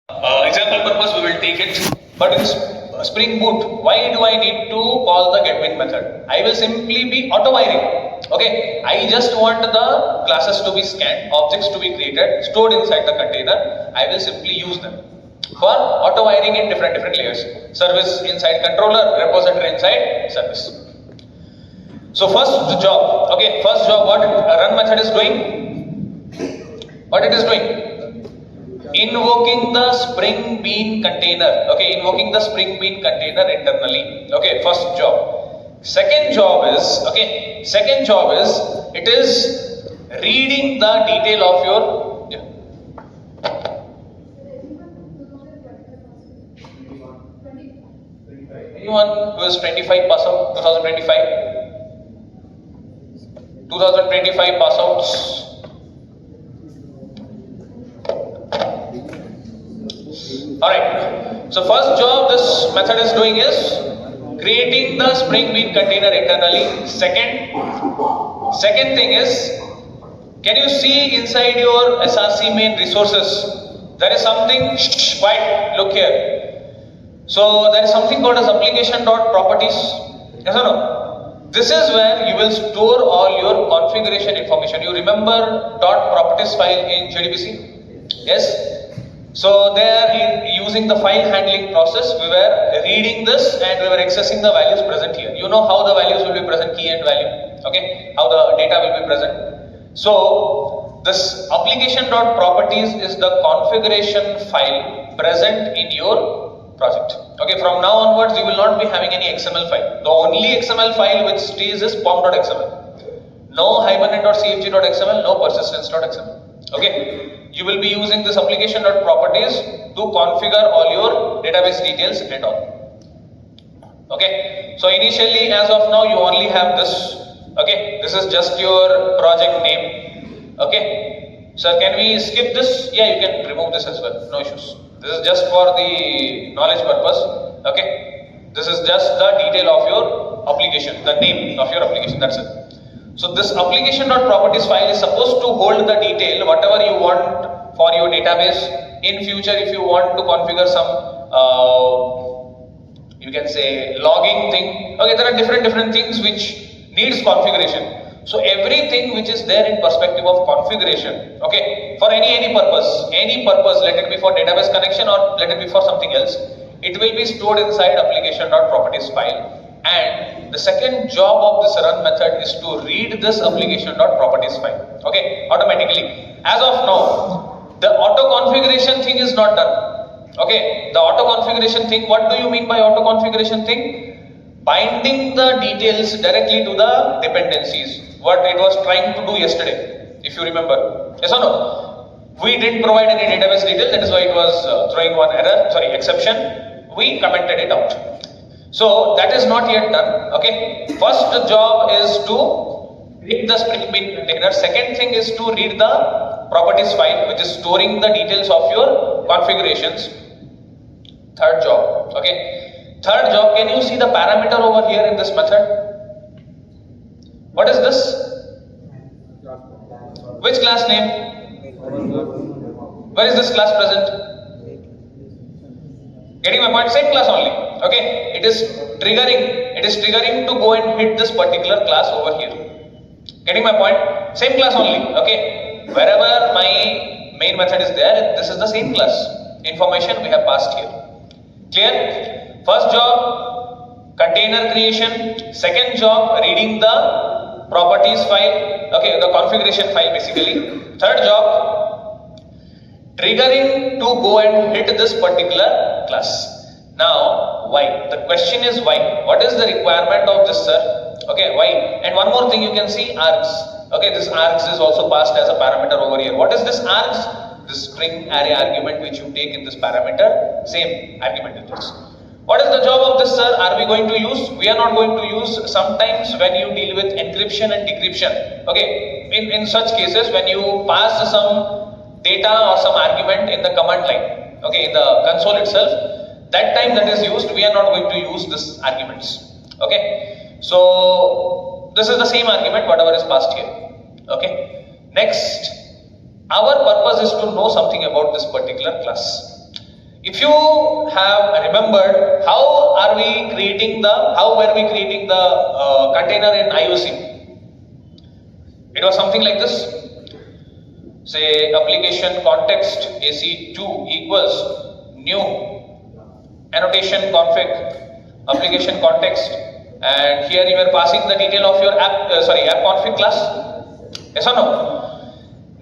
Example purpose we will take it, but in Spring Boot, why do I need to call the getWin method? I will simply be auto-wiring. Okay, I just want the classes to be scanned, objects to be created, stored inside the container. I will simply use them for auto-wiring in different layers. Service inside controller, repository inside service. So first job, what run method is doing? What it is doing? Invoking the Spring Bean container. Okay, invoking the Spring Bean container internally. Okay, first job. Second job is it is reading the detail of your anyone who is 25 pass out, 2025 pass outs. Alright, so first job this method is doing is creating the Spring Bean container internally. Second thing is, can you see inside your SRC main resources, there is something, quiet, look here. So there is something called as application.properties. Yes or no? This is where you will store all your configuration information. You remember .properties file in JDBC? Yes? So there, using the file handling process, we were reading this and we were accessing the values present here. You know how the values will be present, key and value, okay? How the data will be present. So this application.properties is the configuration file present in your project. Okay, from now onwards you will not be having any XML file. The only XML file which stays is pom.xml. No hibernate.cfg.xml, no persistence.xml. Okay. You will be using this application.properties to configure all your database details and all. Okay, so initially as of now you only have this. Okay, this is just your project name. Okay, sir, can we skip this? Yeah, you can remove this as well, no issues. This is just for the knowledge purpose. Okay, this is just the detail of your application, the name of your application, that's it. So this application.properties file is supposed to hold the detail, whatever you want for your database. In future, if you want to configure some, you can say logging thing. Okay, there are different things which needs configuration. So everything which is there in perspective of configuration, okay, for any purpose, let it be for database connection or let it be for something else, it will be stored inside application.properties file. And the second job of this run method is to read this application.properties file, okay, automatically. As of now, the auto configuration thing is not done. Okay, the auto configuration thing, what do you mean by auto configuration thing? Binding the details directly to the dependencies, what it was trying to do yesterday, if you remember. Yes or no? We didn't provide any database detail, that is why it was throwing one exception. We commented it out. So that is not yet done. Okay, first job is to read the Spring Bean container. Second thing is to read the properties file, which is storing the details of your configurations. Third job. Okay, third job, can you see the parameter over here in this method? What is this? Which class name? Where is this class present? Getting my point? Same class only. Okay, it is triggering to go and hit this particular class over here. Getting my point? Same class only. Okay, wherever my main method is there, this is the same class information we have passed here. Clear? First job, container creation. Second job, reading the properties file, okay, the configuration file basically. Third job, triggering to go and hit this particular class. Now, why? The question is why? What is the requirement of this, sir? Okay, why? And one more thing you can see, args. Okay, this args is also passed as a parameter over here. What is this args? This string array argument which you take in this parameter, same argument in this. What is the job of this, sir? Are we going to use? We are not going to use sometimes when you deal with encryption and decryption. Okay, in such cases when you pass some data or some argument in the command line, okay, in the console itself, that time that is used, we are not going to use this arguments. Okay, so this is the same argument whatever is passed here. Okay, next, our purpose is to know something about this particular class. If you have remembered how were we creating the container in IOC? It was something like this. Say application context AC2 equals new annotation config application context, and here you are passing the detail of your app config class. Yes or no?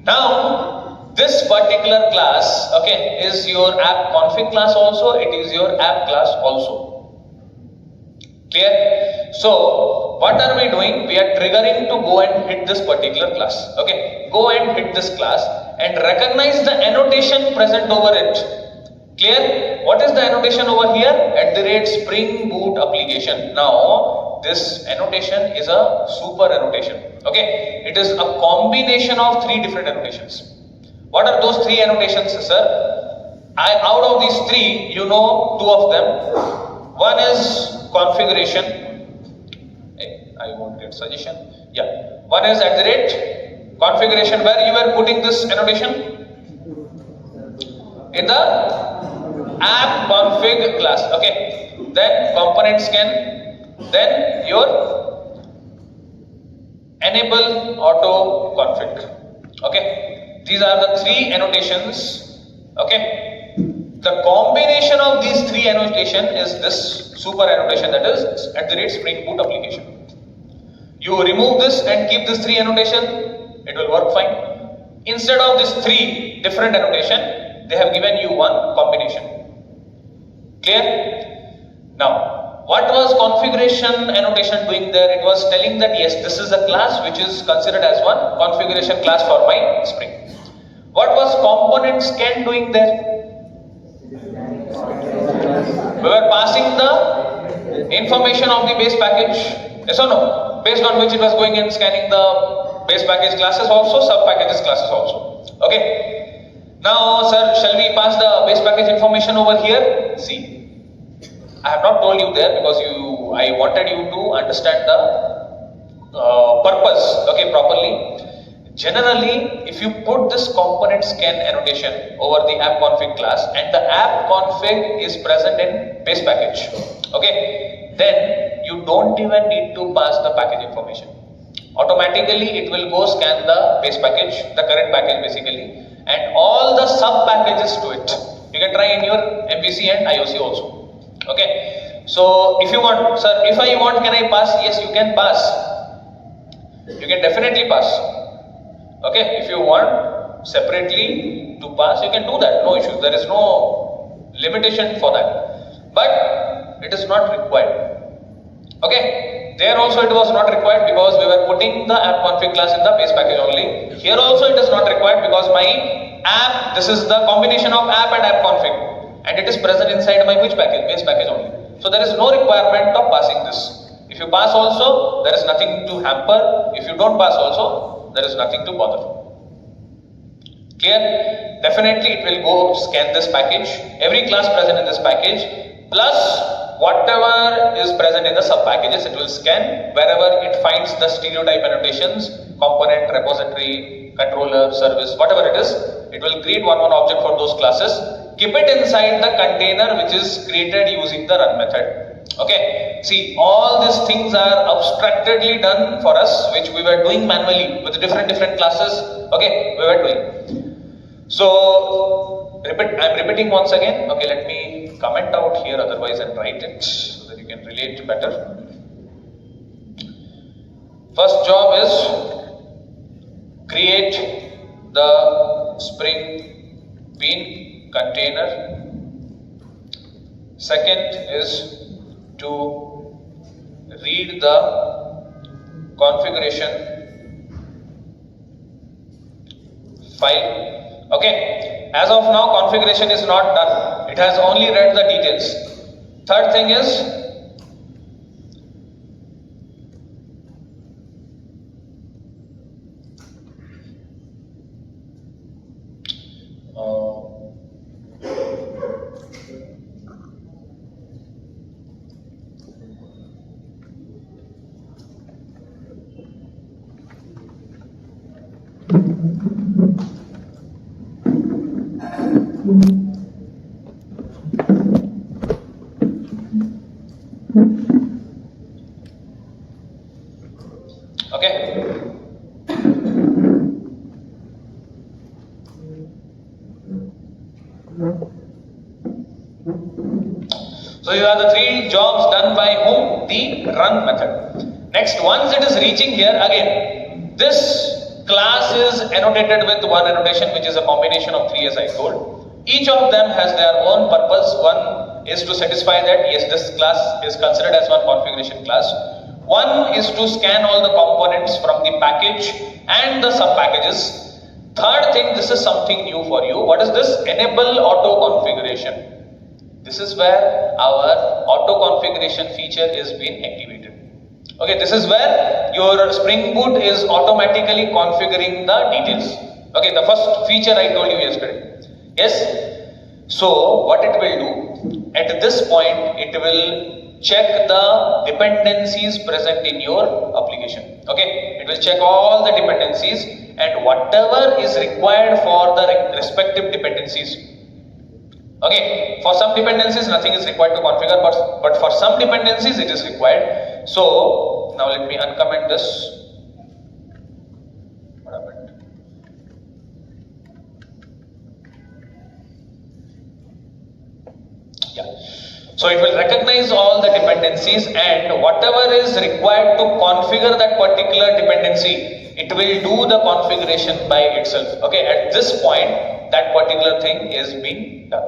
Now this particular class, okay, is your app config class also, it is your app class also. Clear? So what are we doing? We are triggering to go and hit this particular class. Okay, go and hit this class and recognize the annotation present over it. Clear? What is the annotation over here? @SpringBootApplication. Now this annotation is a super annotation. Okay, it is a combination of 3 different annotations. What are those 3 annotations, sir? Out of these 3, you know 2 of them. One is configuration. I won't get suggestion. Yeah. One is @configuration, where you are putting this annotation in the app config class. Okay. Then component scan. Then your enable auto config. Okay. These are the 3 annotations. Okay. The combination of these 3 annotation is this super annotation, that is @SpringBootApplication. You remove this and keep this 3 annotation, it will work fine. Instead of this 3 different annotation, they have given you one combination. Clear? Now, what was configuration annotation doing there? It was telling that yes, this is a class which is considered as one configuration class for my Spring. What was component scan doing there? We were passing the information of the base package, yes or no? Based on which it was going and scanning the base package classes also, sub packages classes also. Okay. Now, sir, shall we pass the base package information over here? See, I have not told you there because I wanted you to understand the purpose, okay, properly. Generally, if you put this component scan annotation over the app config class and the app config is present in base package, okay, then you don't even need to pass the package information. Automatically, it will go scan the base package, the current package basically, and all the sub packages to it. You can try in your MVC and IOC also. Okay. So, if you want, sir, if I want, can I pass? Yes, you can pass. You can definitely pass. Okay, if you want separately to pass, you can do that, no issues. There is no limitation for that, but it is not required. Okay, there also it was not required because we were putting the app config class in the base package only. Here also it is not required because my app, this is the combination of app and app config, and it is present inside my which package? Base package only. So there is no requirement of passing this. If you pass also, there is nothing to hamper. If you don't pass also, there is nothing to bother. Clear? Definitely it will go scan this package, every class present in this package, plus whatever is present in the sub packages, it will scan wherever it finds the stereotype annotations, component, repository, controller, service, whatever it is, it will create one object for those classes, keep it inside the container which is created using the run method. Okay, see, all these things are abstractedly done for us, which we were doing manually with different classes. Okay, we were doing. So, I'm repeating once again. Okay, let me comment out here, otherwise I'll write it so that you can relate better. First job is create the Spring Bean container. Second is to read the configuration file. Okay, as of now configuration is not done, it has only read the details. Third thing is Okay. So you have the three jobs done by whom? The run method. Next, once it is reaching here, again, this class is annotated with one annotation, which is a combination of three, as I told. Each of them has their own purpose. One is to satisfy that yes, this class is considered as one configuration class. One is to scan all the components from the package and the sub packages. Third thing, this is something new for you. What is this? Enable auto configuration. This is where our auto configuration feature is being activated. Okay, this is where your Spring Boot is automatically configuring the details. Okay, the first feature I told you yesterday. Yes. So what it will do, at this point, it will check the dependencies present in your application. Okay, it will check all the dependencies and whatever is required for the respective dependencies. Okay, for some dependencies nothing is required to configure, but for some dependencies it is required. So now let me uncomment this. What happened? Yeah. So it will recognize all the dependencies and whatever is required to configure that particular dependency, it will do the configuration by itself. Okay, at this point that particular thing is being done.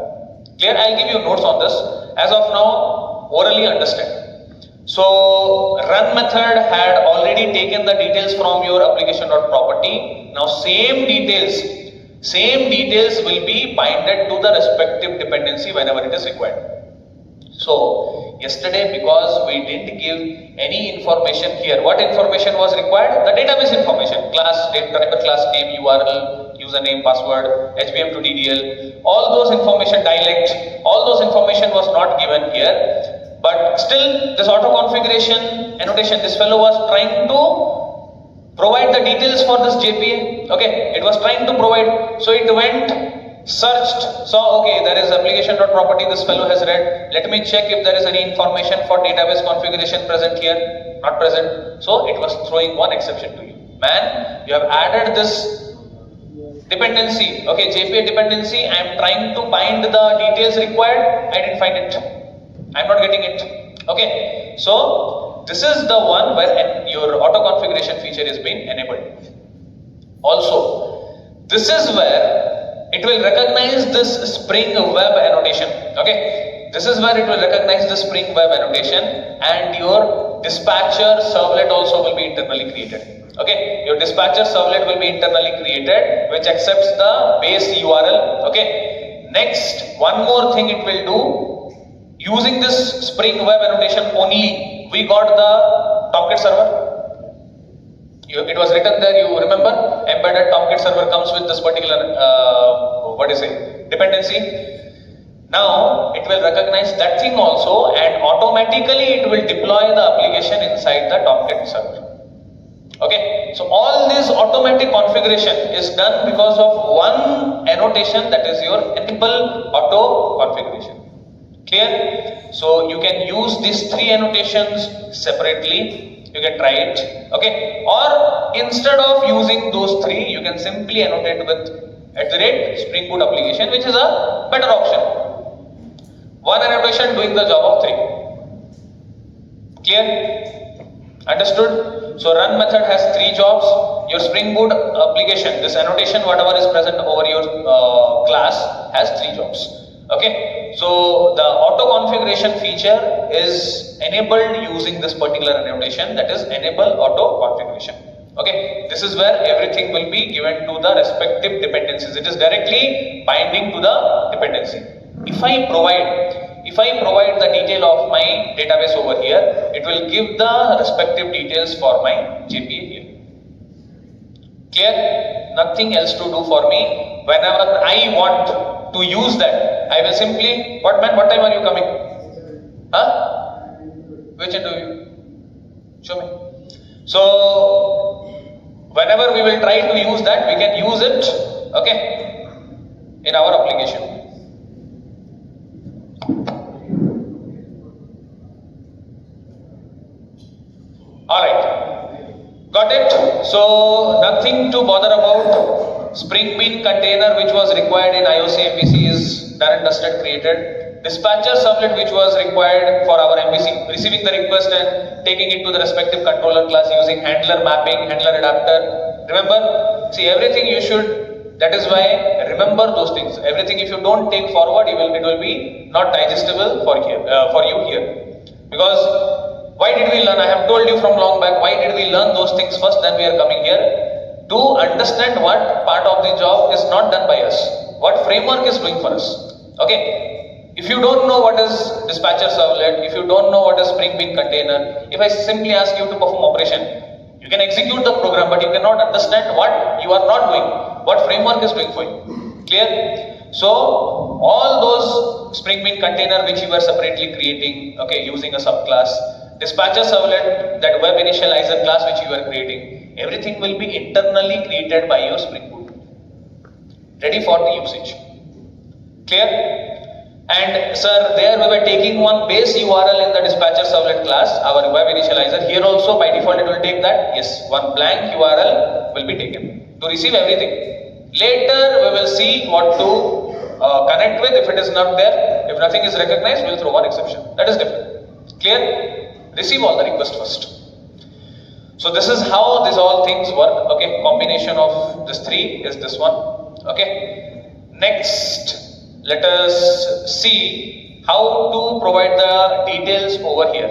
Clear? I'll give you notes on this. As of now, orally understand. So run method had already taken the details from your application.property. Now same details will be binded to the respective dependency whenever it is required. So yesterday, because we didn't give any information here, what information was required? The database information, class name, driver class name, URL, username, password, HBM to DDL, all those information, dialect, all those information was not given here. But still, this auto configuration annotation, this fellow was trying to provide the details for this JPA. Okay, it was trying to provide. So it went, searched, saw, okay, there is application.property, this fellow has read. Let me check if there is any information for database configuration present here. Not present. So it was throwing one exception to you. Man, you have added this dependency, okay, JPA dependency. I am trying to bind the details required. I didn't find it. I am not getting it. Okay, so this is the one where your auto configuration feature is being enabled. Also, this is where it will recognize this Spring Web annotation. Okay, this is where it will recognize the Spring Web annotation, and your dispatcher servlet also will be internally created. Okay, your dispatcher servlet will be internally created, which accepts the base URL. Okay, next, one more thing it will do. Using this Spring Web annotation only, we got the Tomcat server. It was written there, you remember, embedded Tomcat server comes with this particular, dependency. Now, it will recognize that thing also, and automatically it will deploy the application inside the Tomcat server. Okay, so all this automatic configuration is done because of one annotation, that is your enable auto configuration. Clear? So you can use these three annotations separately. You can try it. Okay, or instead of using those three, you can simply annotate with @Spring Boot application, which is a better option. One annotation doing the job of three. Clear? Understood? So run method has three jobs. Your Spring Boot application, this annotation, whatever is present over your class, has three jobs. Okay, so the auto configuration feature is enabled using this particular annotation, that is enable auto configuration. Okay, this is where everything will be given to the respective dependencies. It is directly binding to the dependency. If I provide the detail of my database over here, it will give the respective details for my JPA here. Clear? Nothing else to do for me. Whenever I want to use that, I will simply, what time are you coming? Huh? Which interview? Show me. So, whenever we will try to use that, we can use it, okay, in our application. so nothing to bother about. Spring Bean container which was required in IOC MVC is done and dusted, created. Dispatcher servlet which was required for our MVC, receiving the request and taking it to the respective controller class using handler mapping, handler adapter. Remember, see everything you should, that is why remember those things. Everything if you don't take forward, it will be not digestible for you here. Because why did we learn? I have told you from long back, why did we learn those things first, then we are coming here? To understand what part of the job is not done by us, what framework is doing for us. Okay, if you don't know what is dispatcher servlet, if you don't know what is Spring Bean container, if I simply ask you to perform operation, you can execute the program, but you cannot understand what you are not doing, what framework is doing for you. Clear? So all those Spring Bean container which you were separately creating, okay, using a subclass, dispatcher servlet, that web initializer class which you are creating, everything will be internally created by your Spring Boot, ready for the usage. Clear? And sir, there we were taking one base URL in the dispatcher servlet class, our web initializer. Here also by default it will take that. Yes, one blank URL will be taken to receive everything. Later we will see what to connect with. If it is not there, if nothing is recognized, we will throw one exception. That is different. Clear? Receive all the requests first. So this is how these all things work. Okay, combination of this three is this one. Okay, next let us see how to provide the details over here.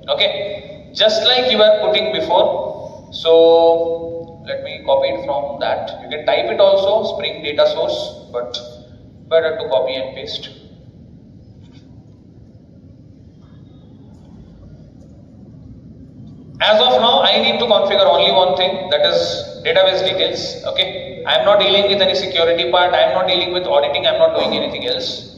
Okay, just like you were putting before. So let me copy it from that. You can type it also, Spring data source, but better to copy and paste. As of now, I need to configure only one thing, that is database details. Okay, I am not dealing with any security part, I am not dealing with auditing, I am not doing anything else.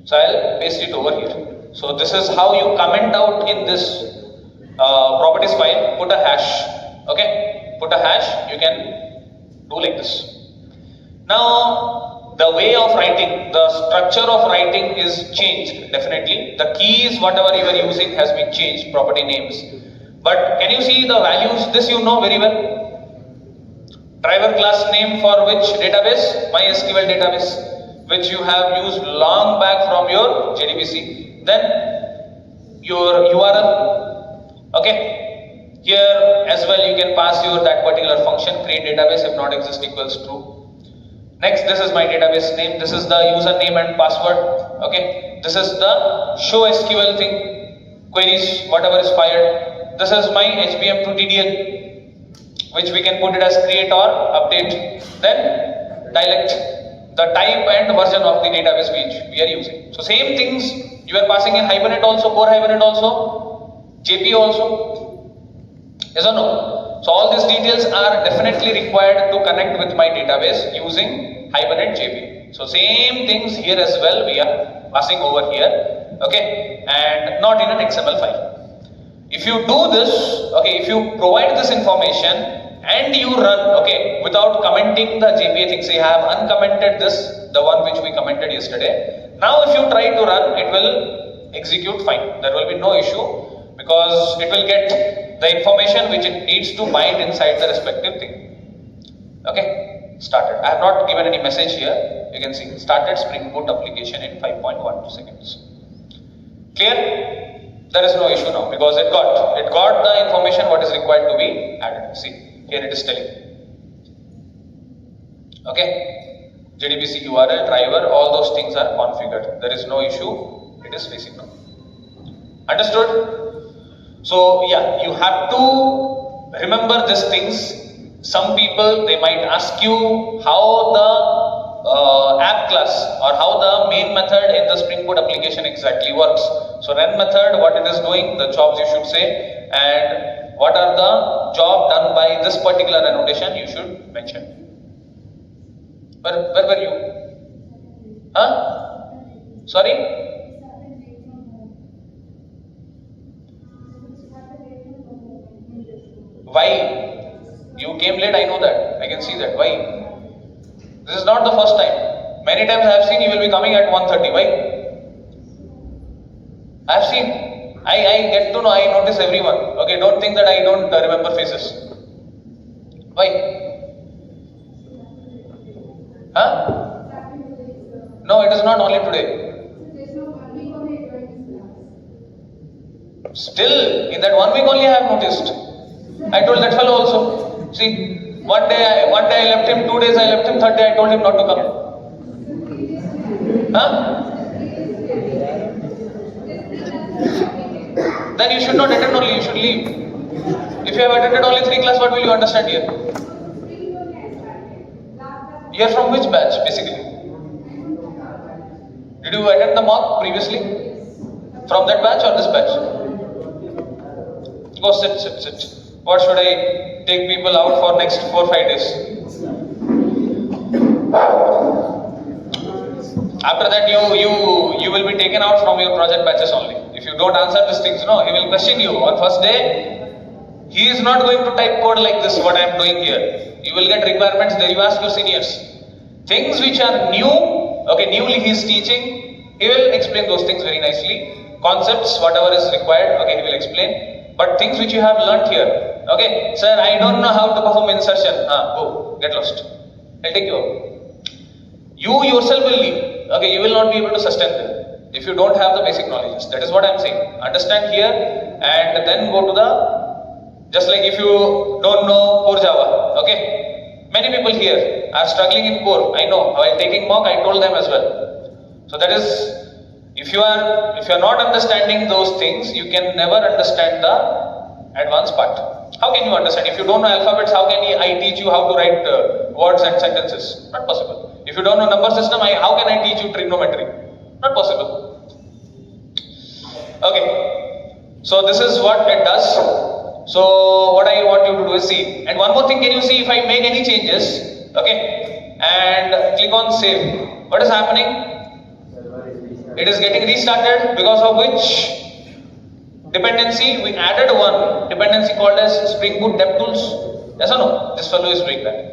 So I'll paste it over here. So this is how you comment out in this properties file. Put a hash. Okay, put a hash. You can do like this. Now the way of writing, the structure of writing is changed. Definitely the keys whatever you are using has been changed, property names. But can you see the values? This you know very well. Driver class name for which database? MySQL database, which you have used long back from your JDBC. Then your URL. Okay, here as well you can pass your that particular function, create database if not exist equals true. Next, this is my database name, this is the username and password. Okay, this is the show SQL thing, queries whatever is fired. This is my HBM to TDL, which we can put it as create or update. Then dialect, the type and version of the database which we are using. So same things you are passing in Hibernate also, Core Hibernate also, JP also. Yes or no? So all these details are definitely required to connect with my database using Hibernate JP. So same things here as well we are passing over here. Okay, and not in an XML file. If you do this, okay, if you provide this information and you run, okay, without commenting the JPA things, you have uncommented this, the one which we commented yesterday. Now if you try to run, it will execute fine. There will be no issue because it will get the information which it needs to bind inside the respective thing. Okay, started. I have not given any message here. You can see started Spring Boot application in 5.12 seconds. Clear? There is no issue now because it got the information what is required to be added. See. Here it is telling. Okay, JDBC URL, driver, all those things are configured. There is no issue. It is facing now. Understood? So yeah, you have to remember these things. Some people they might ask you how the app class or how the main method in the Spring Boot application exactly works. So run method, what it is doing, the jobs you should say, and what are the job done by this particular annotation you should mention. Where were you? Huh? Sorry? Why? You came late, I know that. I can see that. Why? This is not the first time. Many times I have seen you will be coming at 1:30. Why? I have seen. I get to know, I notice everyone. Okay, don't think that I don't remember faces. Why? Huh? No, it is not only today. Still, in that 1 week only I have noticed. I told that fellow also. See, one day I left him, 2 days I left him, third day I told him not to come. Huh? Then you should not attend only, you should leave. If you have attended only 3 classes, what will you understand here? You are from which batch, basically? Did you attend the mock previously? From that batch or this batch? Go sit. What should I take people out for next 4-5 days? After that, you will be taken out from your project batches only. If you don't answer these things, no, he will question you. On first day, he is not going to type code like this, what I am doing here. You will get requirements there, you ask your seniors. Things which are new, okay, newly he is teaching, he will explain those things very nicely. Concepts, whatever is required, okay, he will explain. But things which you have learnt here, okay, sir, I don't know how to perform insertion. Go, get lost. I'll take you out. You yourself will leave. Okay, you will not be able to sustain them if you don't have the basic knowledge. That is what I am saying. Understand here and then go to the, just like if you don't know core Java, okay. Many people here are struggling in core. I know. While taking mock, I told them as well. So that is, if you are not understanding those things, you can never understand the advanced part. How can you understand? If you don't know alphabets, how can I teach you how to write words and sentences? Not possible. If you don't know number system, how can I teach you trigonometry? Not possible. Okay. So this is what it does. So what I want you to do is see. And one more thing, can you see if I make any changes, okay, and click on save, what is happening? It is getting restarted because of which? Dependency, we added one dependency called as SpringBootDemoApplication. Yes or no? This fellow is doing that.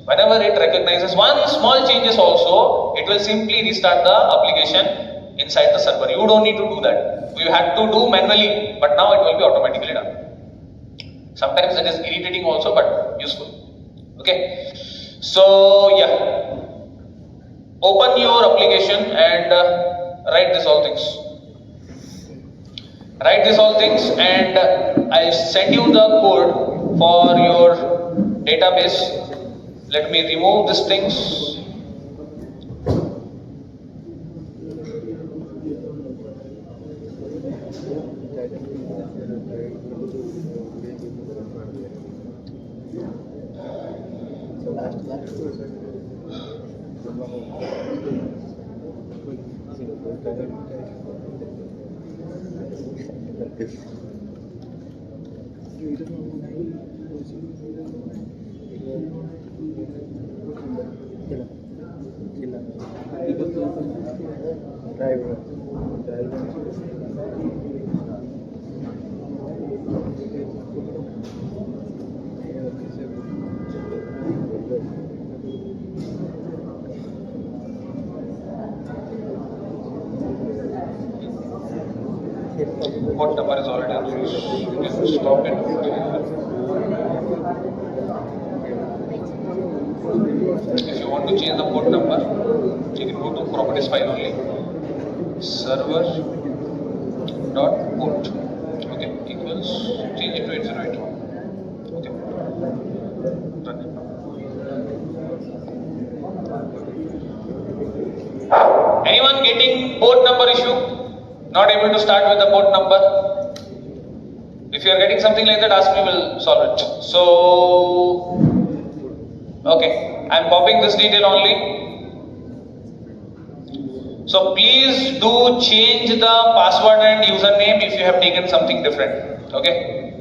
Whenever it recognizes one small changes also, it will simply restart the application inside the server. You don't need to do that. We had to do manually, but now it will be automatically done. Sometimes it is irritating also, but useful. Okay. So yeah, open your application and write these all things. Write these all things, and I send you the code for your database. Let me remove these things. Port number is already unused. You can stop it. If you want to change the port number, you can go to properties file only. Server dot port. Okay, equals, change it to 808. Okay. Run it. Anyone getting port number issue? Not able to start with the port number? If you are getting something like that, ask me, we'll solve it. So, okay, I am copying this detail only. So please do change the password and username if you have taken something different. Okay.